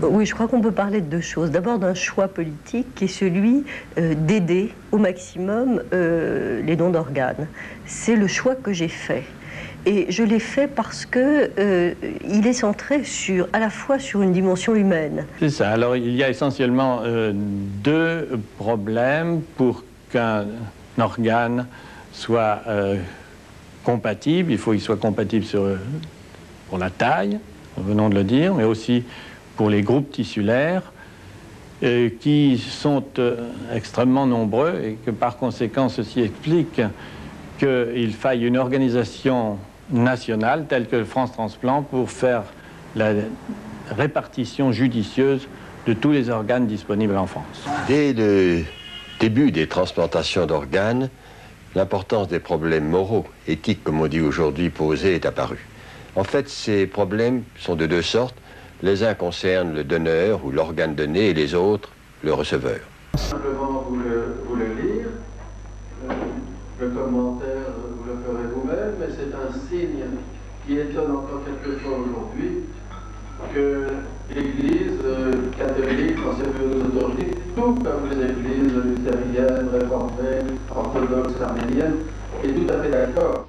Oui, je crois qu'on peut parler de deux choses. D'abord d'un choix politique qui est celui d'aider au maximum les dons d'organes. C'est le choix que j'ai fait. Et je l'ai fait parce que il est centré à la fois sur une dimension humaine. C'est ça. Alors il y a essentiellement deux problèmes pour qu'un organe soit compatible. Il faut qu'il soit compatible pour la taille, venons de le dire, mais aussi pour les groupes tissulaires qui sont extrêmement nombreux et que par conséquent ceci explique qu'il faille une organisation nationale telle que France Transplant pour faire la répartition judicieuse de tous les organes disponibles en France. Dès le début des transplantations d'organes, l'importance des problèmes moraux, éthiques comme on dit aujourd'hui, posés est apparue. En fait, ces problèmes sont de deux sortes. Les uns concernent le donneur ou l'organe donné et les autres, le receveur. Simplement vous le lire, le commentaire vous le ferez vous-même, mais c'est un signe qui étonne encore quelquefois aujourd'hui que l'Église catholique, conservatrice, tout comme les églises luthériennes, réformées, orthodoxes, arméniennes, est tout à fait d'accord.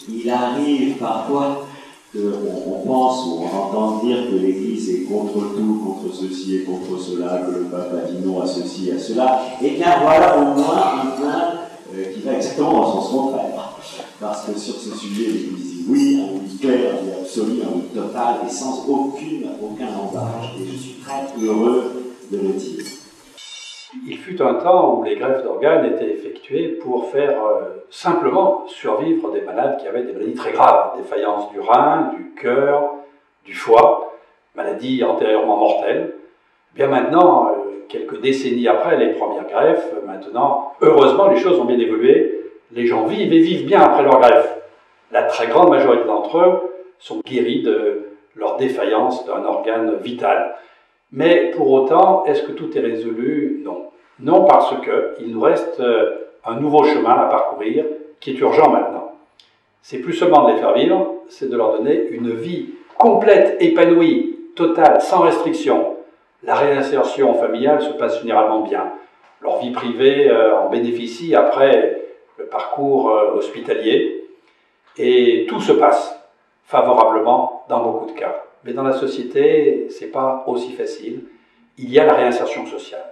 Il arrive parfois qu'on pense ou on entend dire que l'Église est contre tout, contre ceci et contre cela, que le pape a dit non à ceci et à cela. Et bien voilà au moins un point qui va exactement dans le sens contraire. Parce que sur ce sujet, l'Église dit oui, un oui clair, un oui absolu, un oui total, et sans aucun embâche. Et je suis très heureux de le dire. Il fut un temps où les greffes d'organes étaient effectuées pour faire simplement survivre des malades qui avaient des maladies très graves, défaillance du rein, du cœur, du foie, maladies antérieurement mortelles. Bien maintenant, quelques décennies après les premières greffes, maintenant, heureusement, les choses ont bien évolué. Les gens vivent et vivent bien après leur greffe. La très grande majorité d'entre eux sont guéris de leur défaillance d'un organe vital. Mais pour autant, est-ce que tout est résolu? Non. Non, parce qu'il nous reste un nouveau chemin à parcourir qui est urgent maintenant. C'est plus seulement de les faire vivre, c'est de leur donner une vie complète, épanouie, totale, sans restriction. La réinsertion familiale se passe généralement bien. Leur vie privée en bénéficie après le parcours hospitalier. Et tout se passe favorablement dans beaucoup de cas. Mais dans la société, ce n'est pas aussi facile. Il y a la réinsertion sociale.